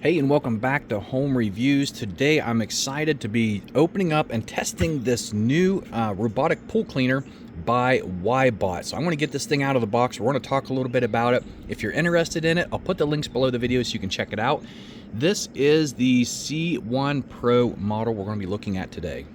Hey, and welcome back to Home Reviews. Today I'm excited to be opening up and testing this new robotic pool cleaner by WYBOT. So I'm going to get this thing out of the box. We're going to talk a little bit about it. If you're interested in it, I'll put the links below the video so you can check it out. This is the C1 Pro model we're going to be looking at today.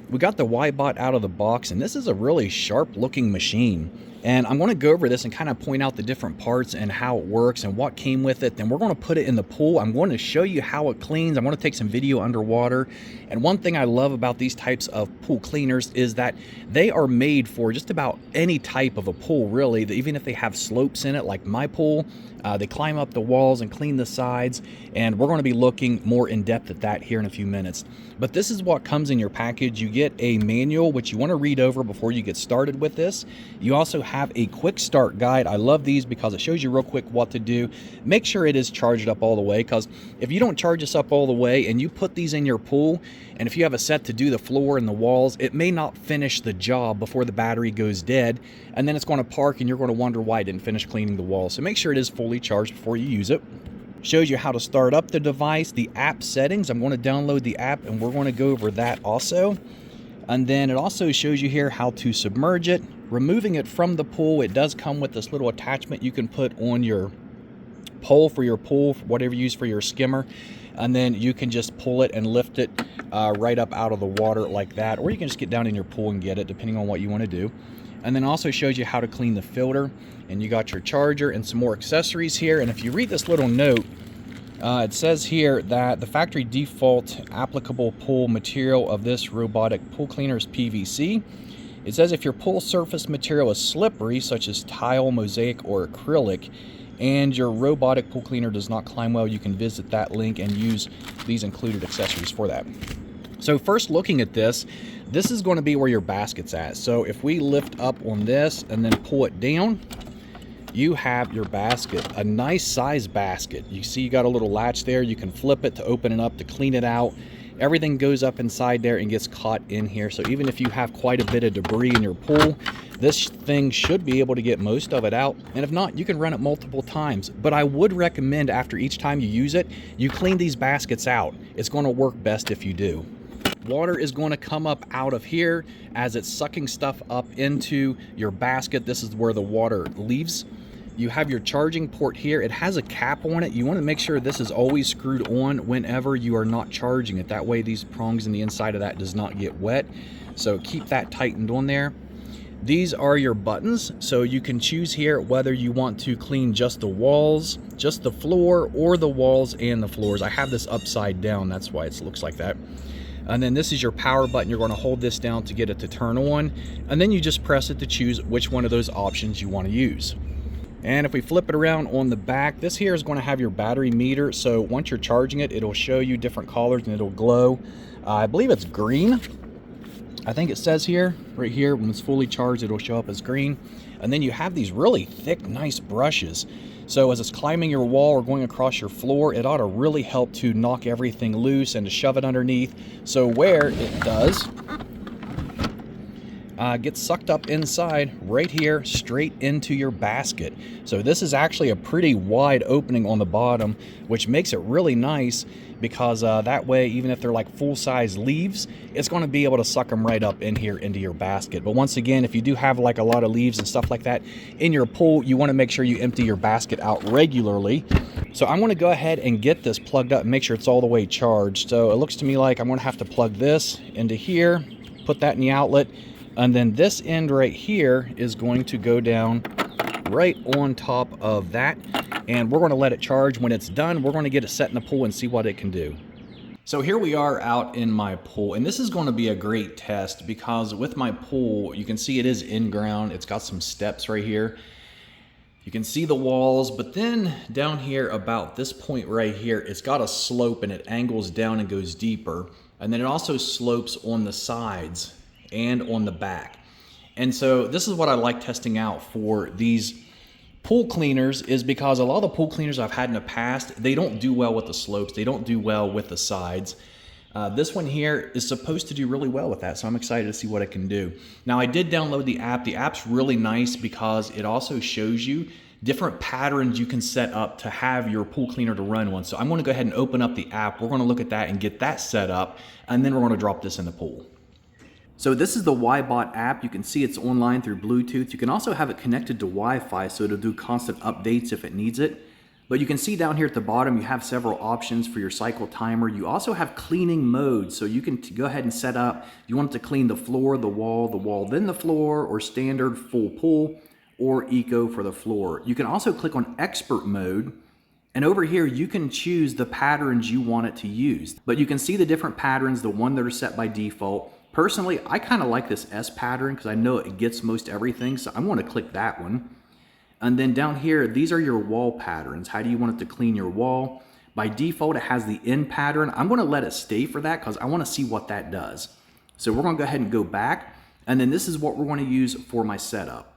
We got the WYBOT out of the box, and this is a really sharp looking machine. And I'm going to go over this and kind of point out the different parts and how it works and what came with it. Then we're going to put it in the pool. I'm going to show you how it cleans. I'm going to take some video underwater. And one thing I love about these types of pool cleaners is that they are made for just about any type of a pool, really. Even if they have slopes in it, like my pool, they climb up the walls and clean the sides. And we're going to be looking more in depth at that here in a few minutes. But this is what comes in your package. You get a manual, which you want to read over before you get started with this. You also have a quick start guide. I love these because it shows you real quick what to do. Make sure it is charged up all the way, because if you don't charge this up all the way and you put these in your pool, and if you have a set to do the floor and the walls, it may not finish the job before the battery goes dead, and then it's going to park and you're going to wonder why it didn't finish cleaning the walls. So make sure it is fully charged before you use it. Shows you how to start up the device, the app settings. I'm going to download the app and we're going to go over that also. And then it also shows you here how to submerge it. Removing it from the pool, it does come with this little attachment you can put on your pole for your pool, whatever you use for your skimmer. And then you can just pull it and lift it right up out of the water like that. Or you can just get down in your pool and get it, depending on what you want to do. And then also shows you how to clean the filter. And you got your charger and some more accessories here. And if you read this little note, it says here that the factory default applicable pool material of this robotic pool cleaner is PVC. It says if your pool surface material is slippery, such as tile, mosaic, or acrylic, and your robotic pool cleaner does not climb well, you can visit that link and use these included accessories for that. So first, looking at this is going to be where your basket's at. So if we lift up on this and then pull it down, you have your basket, a nice size basket. You see you got a little latch there. You can flip it to open it up, to clean it out. Everything goes up inside there and gets caught in here. So even if you have quite a bit of debris in your pool, this thing should be able to get most of it out. And if not, you can run it multiple times. But I would recommend after each time you use it, you clean these baskets out. It's going to work best if you do. Water is going to come up out of here as it's sucking stuff up into your basket. This is where the water leaves. You have your charging port here. It has a cap on it. You want to make sure this is always screwed on whenever you are not charging it. That way these prongs in the inside of that does not get wet. So keep that tightened on there. These are your buttons. So you can choose here whether you want to clean just the walls, just the floor, or the walls and the floors. I have this upside down. That's why it looks like that. And then this is your power button. You're going to hold this down to get it to turn on. And then you just press it to choose which one of those options you want to use. And if we flip it around on the back, this here is going to have your battery meter. So once you're charging it, it'll show you different colors and it'll glow. I believe it's green. I think it says here, right here, when it's fully charged, it'll show up as green. And then you have these really thick, nice brushes. So as it's climbing your wall or going across your floor, it ought to really help to knock everything loose and to shove it underneath. So where it does, gets sucked up inside right here straight into your basket. So this is actually a pretty wide opening on the bottom, which makes it really nice because that way, even if they're like full-size leaves, it's going to be able to suck them right up in here into your basket. But once again, if you do have like a lot of leaves and stuff like that in your pool, you want to make sure you empty your basket out regularly. So I'm going to go ahead and get this plugged up and make sure it's all the way charged. So it looks to me like I'm going to have to plug this into here, put that in the outlet, and then this end right here is going to go down right on top of that. And we're going to let it charge. When it's done, we're going to get it set in the pool and see what it can do. So here we are out in my pool, and this is going to be a great test because with my pool, you can see it is in ground. It's got some steps right here. You can see the walls, but then down here about this point right here, it's got a slope and it angles down and goes deeper. And then it also slopes on the sides and on the back. And so this is what I like testing out for these pool cleaners, is because a lot of the pool cleaners I've had in the past, they don't do well with the slopes. They don't do well with the sides. This one here is supposed to do really well with that, so I'm excited to see what it can do. Now, I did download the app. The app's really nice because it also shows you different patterns you can set up to have your pool cleaner to run one. So I'm gonna go ahead and open up the app. We're gonna look at that and get that set up, and then we're gonna drop this in the pool. So this is the WYBOT app. You can see it's online through Bluetooth. You can also have it connected to Wi-Fi, so it'll do constant updates if it needs it. But you can see down here at the bottom, you have several options for your cycle timer. You also have cleaning mode, so you can go ahead and set up, you want it to clean the floor, the wall, then the floor, or standard full pool, or eco for the floor. You can also click on expert mode, and over here you can choose the patterns you want it to use. But you can see the different patterns, the one that are set by default. Personally, I kind of like this S pattern because I know it gets most everything, so I'm going to click that one. And then down here, these are your wall patterns. How do you want it to clean your wall? By default, it has the end pattern. I'm gonna let it stay for that because I wanna see what that does. So we're gonna go ahead and go back, and then this is what we're gonna use for my setup.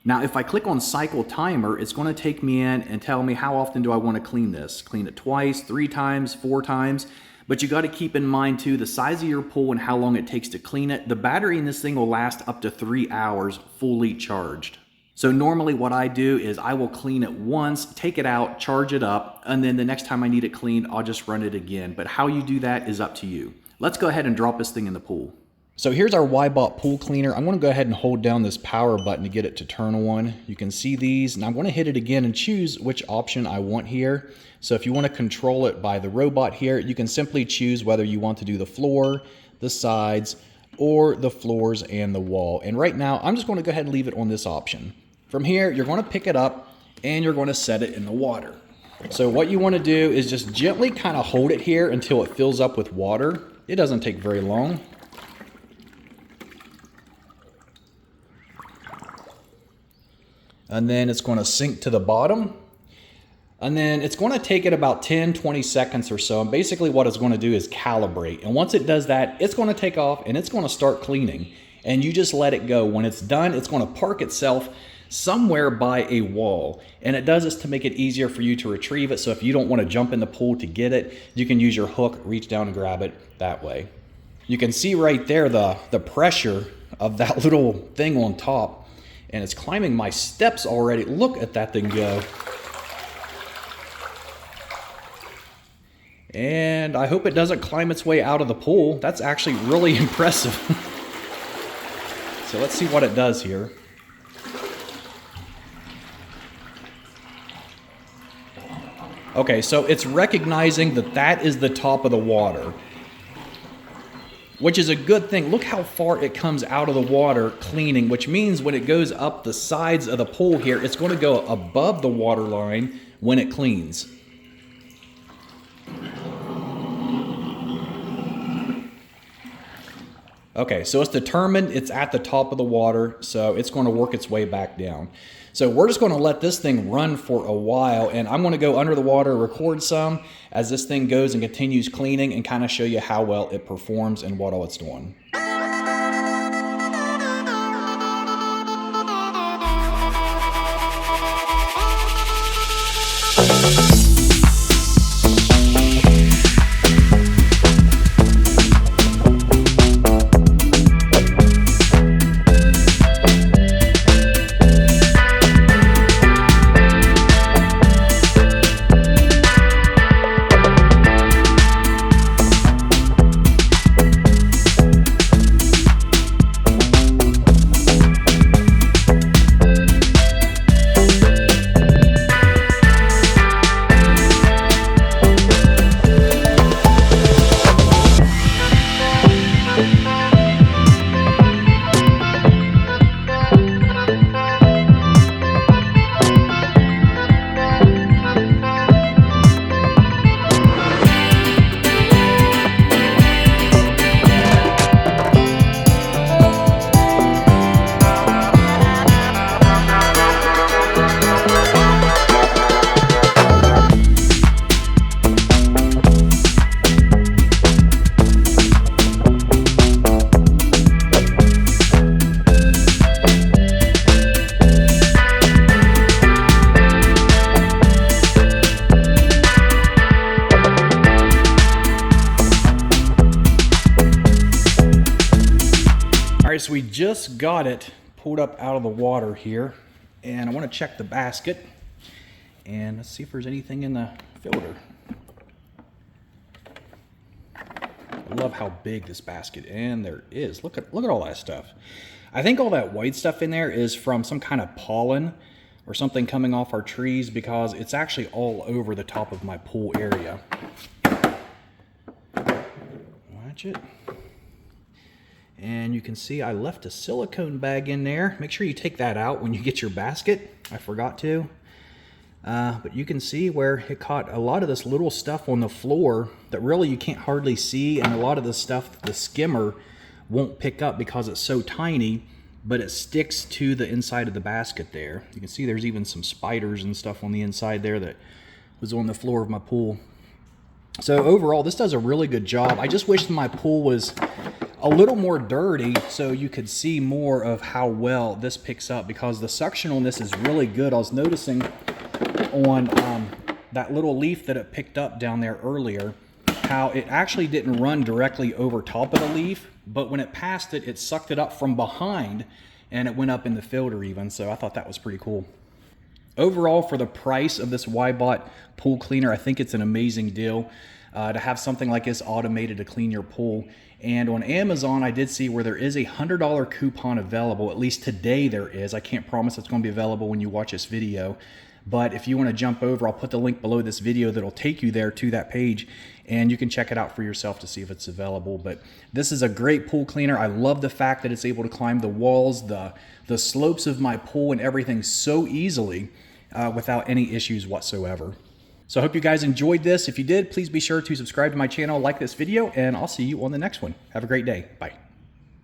Now, if I click on cycle timer, it's gonna take me in and tell me how often do I wanna clean this. Clean it twice, 3 times, 4 times. But you gotta keep in mind too, the size of your pool and how long it takes to clean it. The battery in this thing will last up to 3 hours fully charged. So normally what I do is I will clean it once, take it out, charge it up, and then the next time I need it cleaned, I'll just run it again. But how you do that is up to you. Let's go ahead and drop this thing in the pool. So here's our WYBOT pool cleaner. I'm gonna go ahead and hold down this power button to get it to turn on. You can see these, and I'm gonna hit it again and choose which option I want here. So if you wanna control it by the robot here, you can simply choose whether you want to do the floor, the sides, or the floors and the wall. And right now, I'm just gonna go ahead and leave it on this option. From here, you're gonna pick it up and you're gonna set it in the water. So what you wanna do is just gently kind of hold it here until it fills up with water. It doesn't take very long. And then it's gonna sink to the bottom. And then it's gonna take it about 10, 20 seconds or so. And basically what it's gonna do is calibrate. And once it does that, it's gonna take off and it's gonna start cleaning. And you just let it go. When it's done, it's gonna park itself somewhere by a wall. And it does this to make it easier for you to retrieve it. So if you don't want to jump in the pool to get it, you can use your hook, reach down and grab it that way. You can see right there the pressure of that little thing on top, and it's climbing my steps already. Look at that thing go. And I hope it doesn't climb its way out of the pool. That's actually really impressive. So let's see what it does here. Okay, so it's recognizing that that is the top of the water, which is a good thing. Look how far it comes out of the water cleaning, which means when it goes up the sides of the pool here, it's going to go above the water line when it cleans. Okay, so it's determined it's at the top of the water, so it's going to work its way back down. So we're just going to let this thing run for a while, and I'm going to go under the water, record some as this thing goes and continues cleaning, and kind of show you how well it performs and what all it's doing. All right, so we just got it pulled up out of the water here, and I want to check the basket. And let's see if there's anything in the filter. I love how big this basket, and there is. Look at all that stuff. I think all that white stuff in there is from some kind of pollen or something coming off our trees, because it's actually all over the top of my pool area. Watch it. And you can see I left a silicone bag in there. Make sure you take that out when you get your basket. I forgot to. But you can see where it caught a lot of this little stuff on the floor that really you can't hardly see, and a lot of the stuff the skimmer won't pick up because it's so tiny, but it sticks to the inside of the basket there. You can see there's even some spiders and stuff on the inside there that was on the floor of my pool. So overall, this does a really good job. I just wish my pool was a little more dirty so you could see more of how well this picks up, because the suction on this is really good. I was noticing on that little leaf that it picked up down there earlier, how it actually didn't run directly over top of the leaf, but when it passed it, it sucked it up from behind and it went up in the filter even. So I thought that was pretty cool. Overall, for the price of this WYBOT pool cleaner, I think it's an amazing deal to have something like this automated to clean your pool. And on Amazon, I did see where there is a $100 coupon available. At least today there is. I can't promise it's going to be available when you watch this video. But if you want to jump over, I'll put the link below this video that'll take you there to that page, and you can check it out for yourself to see if it's available. But this is a great pool cleaner. I love the fact that it's able to climb the walls, the slopes of my pool, and everything so easily without any issues whatsoever. So I hope you guys enjoyed this. If you did, please be sure to subscribe to my channel, like this video, and I'll see you on the next one. Have a great day. Bye.